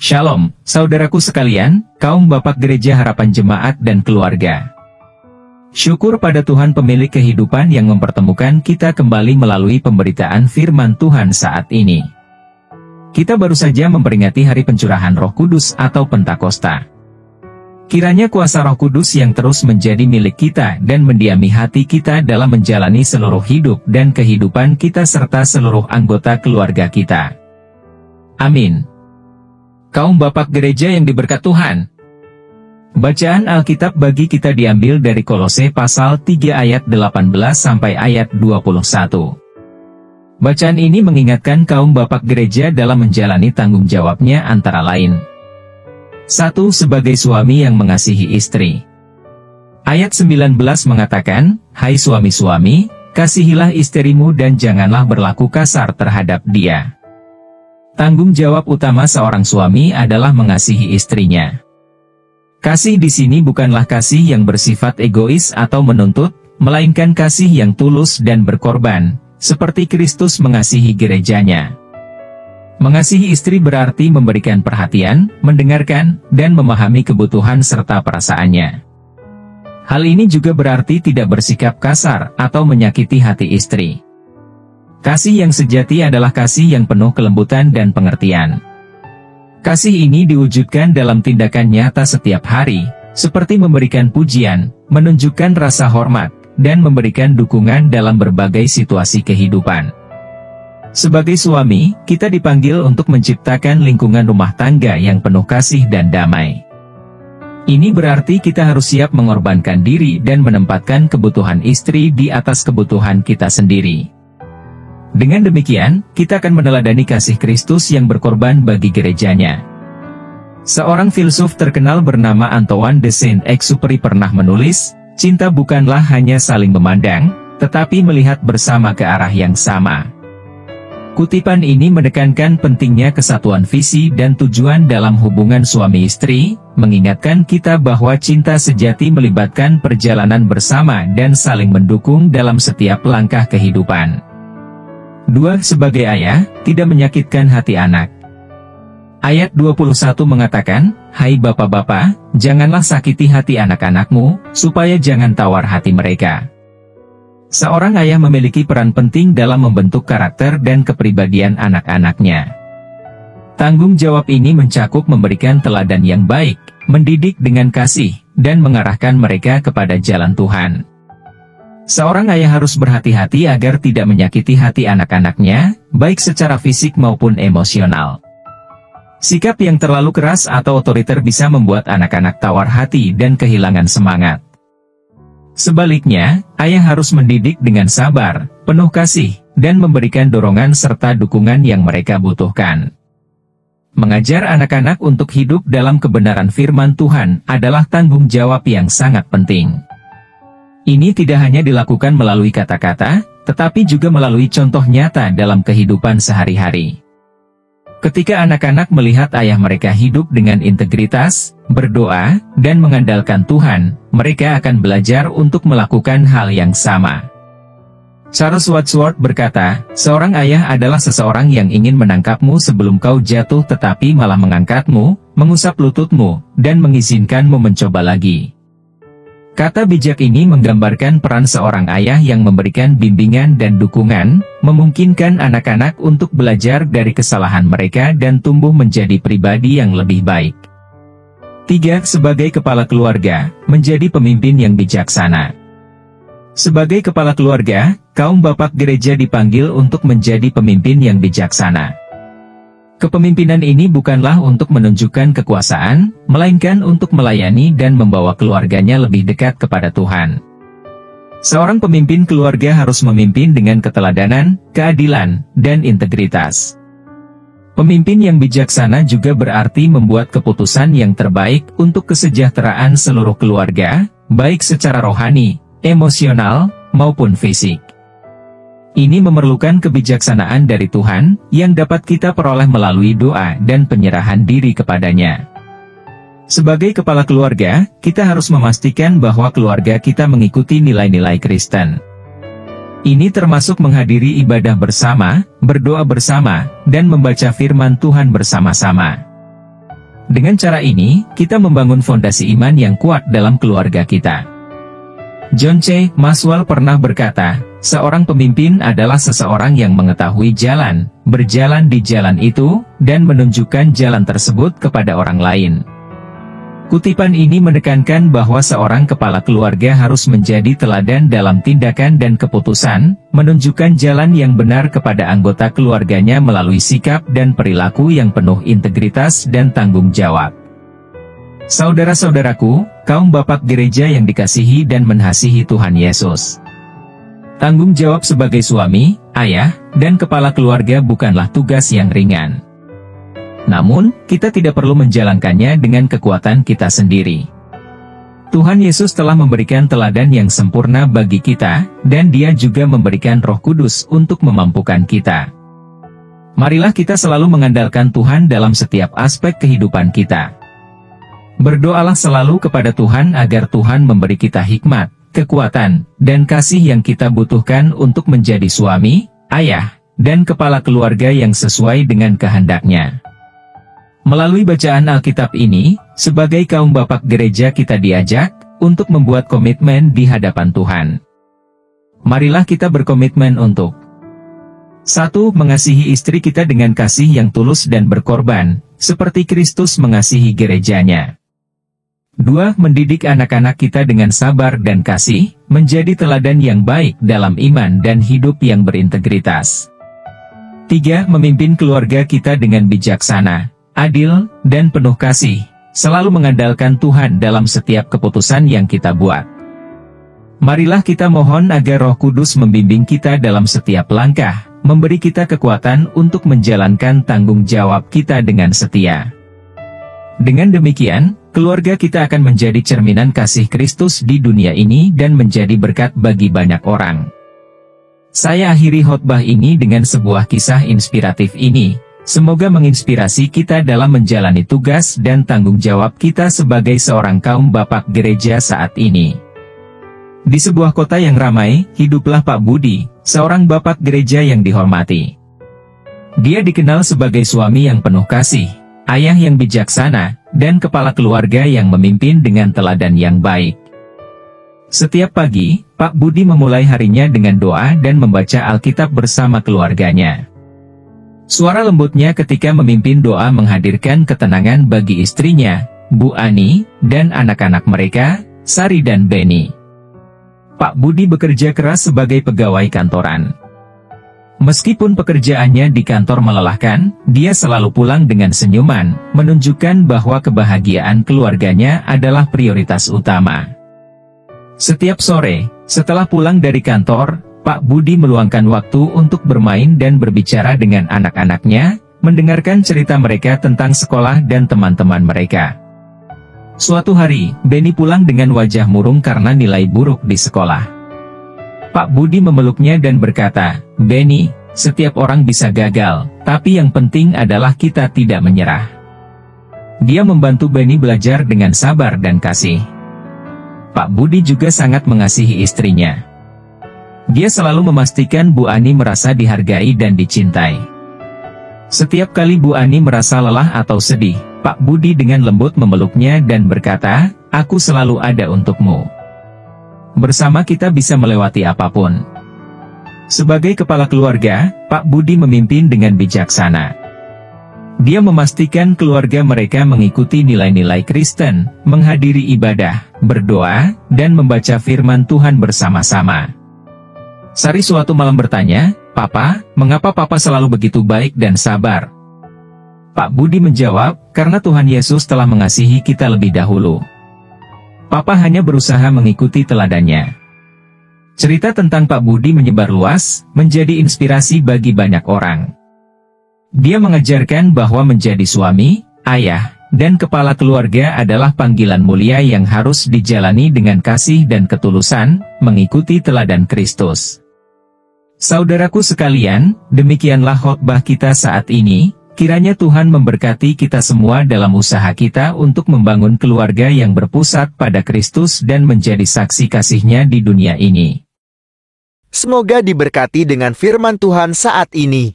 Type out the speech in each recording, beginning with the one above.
Shalom, saudaraku sekalian, kaum Bapak Gereja Harapan Jemaat dan keluarga. Syukur pada Tuhan pemilik kehidupan yang mempertemukan kita kembali melalui pemberitaan firman Tuhan saat ini. Kita baru saja memperingati hari pencurahan Roh Kudus atau Pentakosta. Kiranya kuasa Roh Kudus yang terus menjadi milik kita dan mendiami hati kita dalam menjalani seluruh hidup dan kehidupan kita serta seluruh anggota keluarga kita. Amin. Kaum Bapak Gereja yang diberkat Tuhan. Bacaan Alkitab bagi kita diambil dari Kolose pasal 3 ayat 18 sampai ayat 21. Bacaan ini mengingatkan kaum Bapak Gereja dalam menjalani tanggung jawabnya antara lain. 1. Sebagai suami yang mengasihi istri. Ayat 19 mengatakan, "Hai suami-suami, kasihilah istrimu dan janganlah berlaku kasar terhadap dia." Tanggung jawab utama seorang suami adalah mengasihi istrinya. Kasih di sini bukanlah kasih yang bersifat egois atau menuntut, melainkan kasih yang tulus dan berkorban, seperti Kristus mengasihi gerejanya. Mengasihi istri berarti memberikan perhatian, mendengarkan, dan memahami kebutuhan serta perasaannya. Hal ini juga berarti tidak bersikap kasar atau menyakiti hati istri. Kasih yang sejati adalah kasih yang penuh kelembutan dan pengertian. Kasih ini diwujudkan dalam tindakan nyata setiap hari, seperti memberikan pujian, menunjukkan rasa hormat, dan memberikan dukungan dalam berbagai situasi kehidupan. Sebagai suami, kita dipanggil untuk menciptakan lingkungan rumah tangga yang penuh kasih dan damai. Ini berarti kita harus siap mengorbankan diri dan menempatkan kebutuhan istri di atas kebutuhan kita sendiri. Dengan demikian, kita akan meneladani kasih Kristus yang berkorban bagi gerejanya. Seorang filsuf terkenal bernama Antoine de Saint-Exupéry pernah menulis, "Cinta bukanlah hanya saling memandang, tetapi melihat bersama ke arah yang sama." Kutipan ini menekankan pentingnya kesatuan visi dan tujuan dalam hubungan suami istri, mengingatkan kita bahwa cinta sejati melibatkan perjalanan bersama dan saling mendukung dalam setiap langkah kehidupan. 2. Sebagai ayah, tidak menyakitkan hati anak. Ayat 21 mengatakan, "Hai bapak-bapak, janganlah sakiti hati anak-anakmu, supaya jangan tawar hati mereka." Seorang ayah memiliki peran penting dalam membentuk karakter dan kepribadian anak-anaknya. Tanggung jawab ini mencakup memberikan teladan yang baik, mendidik dengan kasih, dan mengarahkan mereka kepada jalan Tuhan. Seorang ayah harus berhati-hati agar tidak menyakiti hati anak-anaknya, baik secara fisik maupun emosional. Sikap yang terlalu keras atau otoriter bisa membuat anak-anak tawar hati dan kehilangan semangat. Sebaliknya, ayah harus mendidik dengan sabar, penuh kasih, dan memberikan dorongan serta dukungan yang mereka butuhkan. Mengajar anak-anak untuk hidup dalam kebenaran firman Tuhan adalah tanggung jawab yang sangat penting. Ini tidak hanya dilakukan melalui kata-kata, tetapi juga melalui contoh nyata dalam kehidupan sehari-hari. Ketika anak-anak melihat ayah mereka hidup dengan integritas, berdoa, dan mengandalkan Tuhan, mereka akan belajar untuk melakukan hal yang sama. Charles Wadsworth berkata, "Seorang ayah adalah seseorang yang ingin menangkapmu sebelum kau jatuh tetapi malah mengangkatmu, mengusap lututmu, dan mengizinkanmu mencoba lagi." Kata bijak ini menggambarkan peran seorang ayah yang memberikan bimbingan dan dukungan, memungkinkan anak-anak untuk belajar dari kesalahan mereka dan tumbuh menjadi pribadi yang lebih baik. 3. Sebagai kepala keluarga, menjadi pemimpin yang bijaksana. Sebagai kepala keluarga, kaum Bapak Gereja dipanggil untuk menjadi pemimpin yang bijaksana. Kepemimpinan ini bukanlah untuk menunjukkan kekuasaan, melainkan untuk melayani dan membawa keluarganya lebih dekat kepada Tuhan. Seorang pemimpin keluarga harus memimpin dengan keteladanan, keadilan, dan integritas. Pemimpin yang bijaksana juga berarti membuat keputusan yang terbaik untuk kesejahteraan seluruh keluarga, baik secara rohani, emosional, maupun fisik. Ini memerlukan kebijaksanaan dari Tuhan, yang dapat kita peroleh melalui doa dan penyerahan diri kepadanya. Sebagai kepala keluarga, kita harus memastikan bahwa keluarga kita mengikuti nilai-nilai Kristen. Ini termasuk menghadiri ibadah bersama, berdoa bersama, dan membaca firman Tuhan bersama-sama. Dengan cara ini, kita membangun fondasi iman yang kuat dalam keluarga kita. John C. Maxwell pernah berkata, seorang pemimpin adalah seseorang yang mengetahui jalan, berjalan di jalan itu, dan menunjukkan jalan tersebut kepada orang lain. Kutipan ini menekankan bahwa seorang kepala keluarga harus menjadi teladan dalam tindakan dan keputusan, menunjukkan jalan yang benar kepada anggota keluarganya melalui sikap dan perilaku yang penuh integritas dan tanggung jawab. Saudara-saudaraku, kaum bapak gereja yang dikasihi dan mengasihi Tuhan Yesus. Tanggung jawab sebagai suami, ayah, dan kepala keluarga bukanlah tugas yang ringan. Namun, kita tidak perlu menjalankannya dengan kekuatan kita sendiri. Tuhan Yesus telah memberikan teladan yang sempurna bagi kita, dan Dia juga memberikan Roh Kudus untuk memampukan kita. Marilah kita selalu mengandalkan Tuhan dalam setiap aspek kehidupan kita. Berdoalah selalu kepada Tuhan agar Tuhan memberi kita hikmat, kekuatan, dan kasih yang kita butuhkan untuk menjadi suami, ayah, dan kepala keluarga yang sesuai dengan kehendak-Nya. Melalui bacaan Alkitab ini, sebagai kaum bapak gereja kita diajak untuk membuat komitmen di hadapan Tuhan. Marilah kita berkomitmen untuk 1. Mengasihi istri kita dengan kasih yang tulus dan berkorban, seperti Kristus mengasihi gerejanya. 2. Mendidik anak-anak kita dengan sabar dan kasih, menjadi teladan yang baik dalam iman dan hidup yang berintegritas. 3. Memimpin keluarga kita dengan bijaksana, adil, dan penuh kasih, selalu mengandalkan Tuhan dalam setiap keputusan yang kita buat. Marilah kita mohon agar Roh Kudus membimbing kita dalam setiap langkah, memberi kita kekuatan untuk menjalankan tanggung jawab kita dengan setia. Dengan demikian, keluarga kita akan menjadi cerminan kasih Kristus di dunia ini dan menjadi berkat bagi banyak orang. Saya akhiri khotbah ini dengan sebuah kisah inspiratif ini. Semoga menginspirasi kita dalam menjalani tugas dan tanggung jawab kita sebagai seorang kaum bapak gereja saat ini. Di sebuah kota yang ramai, hiduplah Pak Budi, seorang bapak gereja yang dihormati. Dia dikenal sebagai suami yang penuh kasih, ayah yang bijaksana, dan kepala keluarga yang memimpin dengan teladan yang baik. Setiap pagi, Pak Budi memulai harinya dengan doa dan membaca Alkitab bersama keluarganya. Suara lembutnya ketika memimpin doa menghadirkan ketenangan bagi istrinya, Bu Ani, dan anak-anak mereka, Sari dan Beni. Pak Budi bekerja keras sebagai pegawai kantoran. Meskipun pekerjaannya di kantor melelahkan, dia selalu pulang dengan senyuman, menunjukkan bahwa kebahagiaan keluarganya adalah prioritas utama. Setiap sore, setelah pulang dari kantor, Pak Budi meluangkan waktu untuk bermain dan berbicara dengan anak-anaknya, mendengarkan cerita mereka tentang sekolah dan teman-teman mereka. Suatu hari, Beni pulang dengan wajah murung karena nilai buruk di sekolah. Pak Budi memeluknya dan berkata, "Beni, setiap orang bisa gagal, tapi yang penting adalah kita tidak menyerah." Dia membantu Beni belajar dengan sabar dan kasih. Pak Budi juga sangat mengasihi istrinya. Dia selalu memastikan Bu Ani merasa dihargai dan dicintai. Setiap kali Bu Ani merasa lelah atau sedih, Pak Budi dengan lembut memeluknya dan berkata, "Aku selalu ada untukmu. Bersama kita bisa melewati apapun." Sebagai kepala keluarga, Pak Budi memimpin dengan bijaksana. Dia memastikan keluarga mereka mengikuti nilai-nilai Kristen, menghadiri ibadah, berdoa, dan membaca firman Tuhan bersama-sama. Sari suatu malam bertanya, "Papa, mengapa Papa selalu begitu baik dan sabar?" Pak Budi menjawab, "Karena Tuhan Yesus telah mengasihi kita lebih dahulu. Papa hanya berusaha mengikuti teladannya." Cerita tentang Pak Budi menyebar luas, menjadi inspirasi bagi banyak orang. Dia mengajarkan bahwa menjadi suami, ayah, dan kepala keluarga adalah panggilan mulia yang harus dijalani dengan kasih dan ketulusan, mengikuti teladan Kristus. Saudaraku sekalian, demikianlah khotbah kita saat ini. Kiranya Tuhan memberkati kita semua dalam usaha kita untuk membangun keluarga yang berpusat pada Kristus dan menjadi saksi kasih-Nya di dunia ini. Semoga diberkati dengan firman Tuhan saat ini.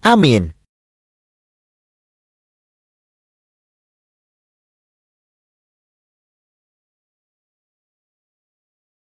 Amin.